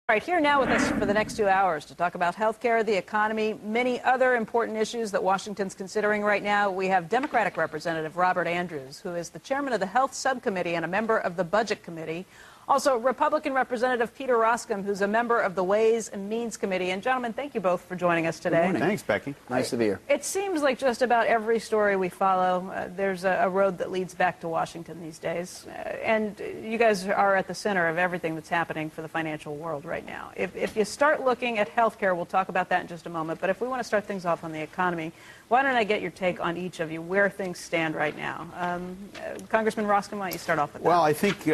All right, here now with us for the next 2 hours to talk about health care, the economy, many other important issues that Washington's considering right now. We have Democratic Representative Robert Andrews, who is the chairman of the Health Subcommittee and a member of the Budget Committee. Also, Republican Representative Peter Roskam, who's a member of the Ways and Means Committee. And gentlemen, thank you both for joining us today. Good morning. Thanks, Becky. Nice to be here. It seems like just about every story we follow, there's a road that leads back to Washington these days. And you guys are at the center of everything that's happening for the financial world right now. If you start looking at health care, we'll talk about that in just a moment. But if we want to start things off on the economy, why don't I get your take on each of you, where things stand right now? Congressman Roskam, why don't you start off with that? Well, I think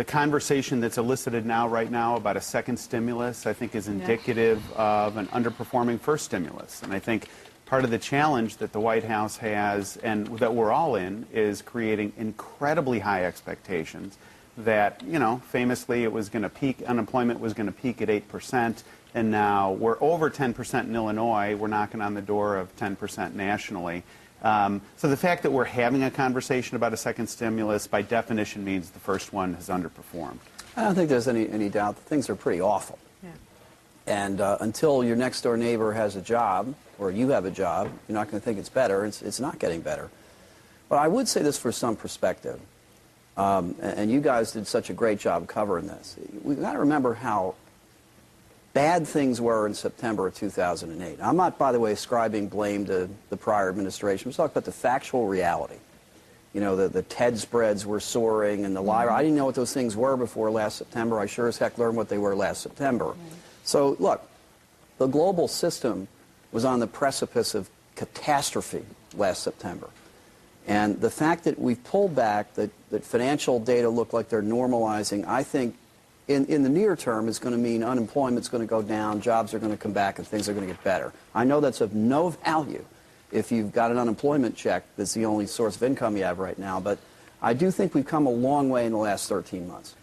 the conversation that's elicited right now about a second stimulus, I think is indicative of an underperforming first stimulus. And I think part of the challenge that the White House has, and that we're all in, is creating incredibly high expectations that, you know, famously it was going to peak, unemployment was going to peak at 8%. And now we're over 10% in Illinois. We're knocking on the door of 10% nationally. So the fact that we're having a conversation about a second stimulus, by definition, means the first one has underperformed. I don't think there's any doubt that things are pretty awful. Yeah. And until your next door neighbor has a job, or you have a job, you're not going to think it's better. It's not getting better. But I would say this for some perspective. And you guys did such a great job covering this. We've got to remember how bad things were in September of 2008. I'm not, by the way, ascribing blame to the prior administration. I'm talking about the factual reality. You know, the TED spreads were soaring and the LIBOR. I didn't know what those things were before last September. I sure as heck learned what they were last September. So, look, the global system was on the precipice of catastrophe last September. And the fact that we've pulled back, that financial data look like they're normalizing, I think, in the near term is going to mean unemployment's going to go down, jobs are going to come back, and things are going to get better. I know that's of no value if you've got an unemployment check that's the only source of income you have right now, but I do think we've come a long way in the last 13 months.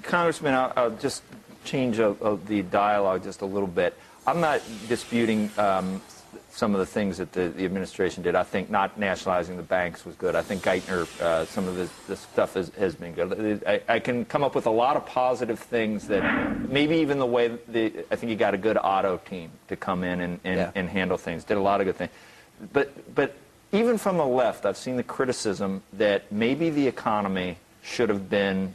Congressman, I'll just change the dialogue just a little bit. I'm not disputing some of the things that the administration did. I think not nationalizing the banks was good. I think Geithner, some of this stuff has been good. I can come up with a lot of positive things that maybe even the way I think you got a good auto team to come in and handle things. Did a lot of good things. But even from the left, I've seen the criticism that maybe the economy should have been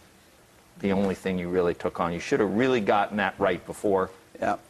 the only thing you really took on. You should have really gotten that right before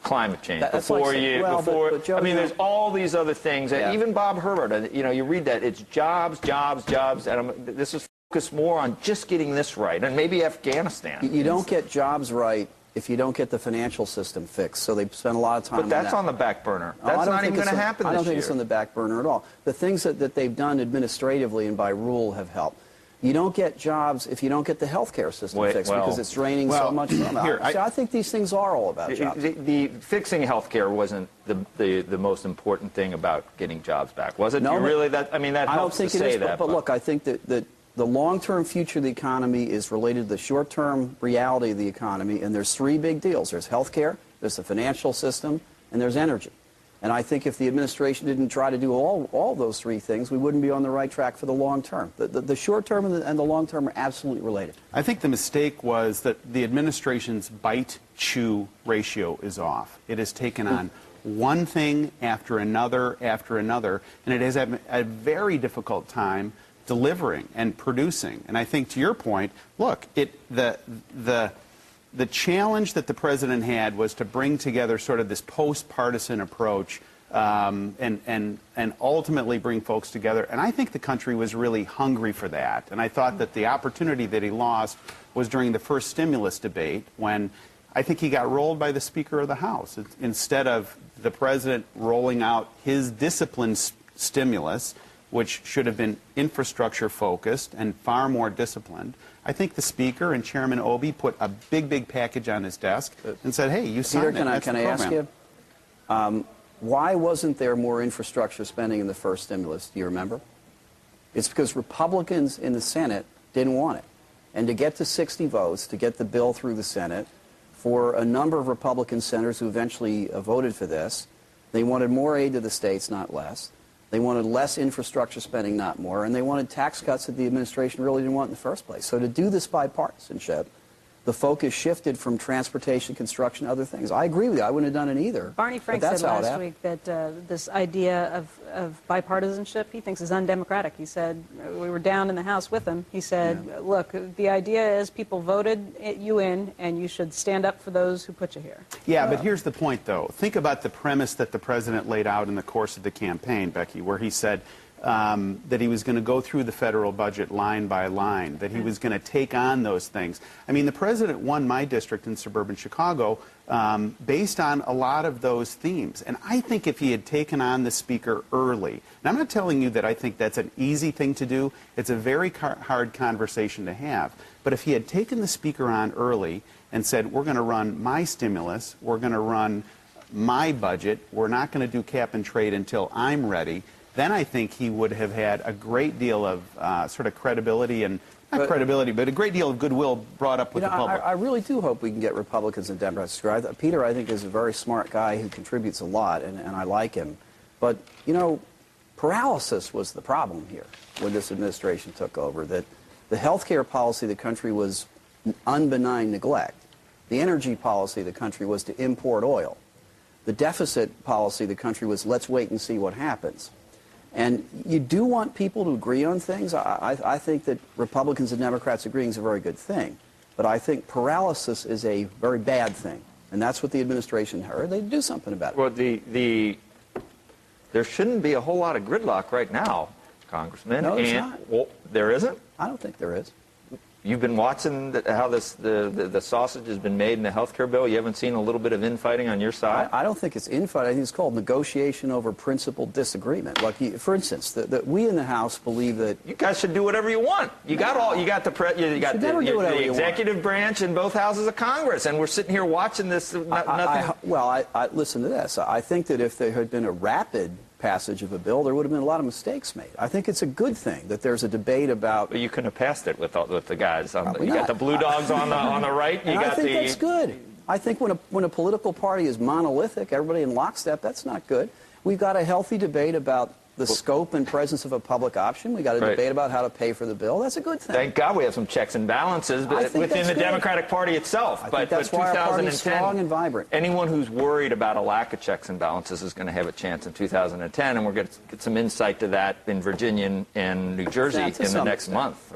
climate change. I mean, there's all these other things. And even Bob Herbert, you know, you read that, it's jobs, jobs, jobs. And this is focused more on just getting this right, and maybe Afghanistan. You don't get jobs right if you don't get the financial system fixed. So they spend a lot of time on that. But that's on the back burner. That's not even going to happen this year. I don't think it's on the back burner at all. The things that they've done administratively and by rule have helped. You don't get jobs if you don't get the health care system fixed because it's draining so much from it. I think these things are all about jobs. The fixing health care wasn't the most important thing about getting jobs back, was it? No, I mean, that helps to say that. But look, I think that the long-term future of the economy is related to the short-term reality of the economy, and there's three big deals. There's health care, there's the financial system, and there's energy. And I think if the administration didn't try to do all those three things, we wouldn't be on the right track for the long term. The short term and the long term are absolutely related. I think the mistake was that the administration's bite-chew ratio is off. It has taken on one thing after another, and it has had a very difficult time delivering and producing. And I think, to your point, look, the challenge that the president had was to bring together sort of this post-partisan approach and ultimately bring folks together. And I think the country was really hungry for that. And I thought that the opportunity that he lost was during the first stimulus debate, when I think he got rolled by the Speaker of the House. Instead of the president rolling out his discipline stimulus, which should have been infrastructure-focused and far more disciplined, I think the Speaker and Chairman Obey put a big package on his desk and said, hey, you signed it. Can I ask you, why wasn't there more infrastructure spending in the first stimulus? Do you remember? It's because Republicans in the Senate didn't want it. And to get to 60 votes, to get the bill through the Senate, for a number of Republican senators who eventually voted for this, they wanted more aid to the states, not less. They wanted less infrastructure spending, not more, and they wanted tax cuts that the administration really didn't want in the first place. So to do this bipartisanship the focus shifted from transportation, construction, other things. I agree with you. I wouldn't have done it either. Barney Frank said last week that this idea of bipartisanship he thinks is undemocratic. He said, we were down in the House with him, he said, look, the idea is people voted you in, and you should stand up for those who put you here. Yeah, but here's the point, though. Think about the premise that the president laid out in the course of the campaign, Becky, where he said that he was going to go through the federal budget line by line, that he was going to take on those things. I mean, the president won my district in suburban Chicago based on a lot of those themes. And I think if he had taken on the speaker early, and I'm not telling you that I think that's an easy thing to do, it's a very hard conversation to have. But if he had taken the speaker on early and said, we're going to run my stimulus, we're going to run my budget, we're not going to do cap and trade until I'm ready, then I think he would have had a great deal of sort of credibility and, not credibility, but a great deal of goodwill brought up with the public. I really do hope we can get Republicans and Democrats to agree. Peter, I think, is a very smart guy who contributes a lot, and I like him. But, you know, paralysis was the problem here when this administration took over, that the health care policy of the country was unbenign neglect. The energy policy of the country was to import oil. The deficit policy of the country was let's wait and see what happens. And you do want people to agree on things. I think that Republicans and Democrats agreeing is a very good thing. But I think paralysis is a very bad thing. And that's what the administration heard. They do something about it. Well, there shouldn't be a whole lot of gridlock right now, Congressman. No, there's not. Well, there isn't? I don't think there is. You've been watching how the sausage has been made in the health care bill. You haven't seen a little bit of infighting on your side? I don't think it's infighting. I think it's called negotiation over principled disagreement. Like, for instance, we in the House believe that you guys should do whatever you want. You got the executive branch in both houses of Congress, and we're sitting here watching this. Listen to this. I think that if there had been a rapid passage of a bill, there would have been a lot of mistakes made. I think it's a good thing that there's a debate about. But you couldn't have passed it with the guys. You got the blue dogs on the right. I think that's good. I think when a political party is monolithic, everybody in lockstep, that's not good. We've got a healthy debate about the scope and presence of a public option. We got a debate about how to pay for the bill. That's a good thing. Thank God we have some checks and balances within the Democratic Party itself. I think that's why our party is strong and vibrant. Anyone who's worried about a lack of checks and balances is going to have a chance in 2010, and we're going to get some insight to that in Virginia and New Jersey in the next month.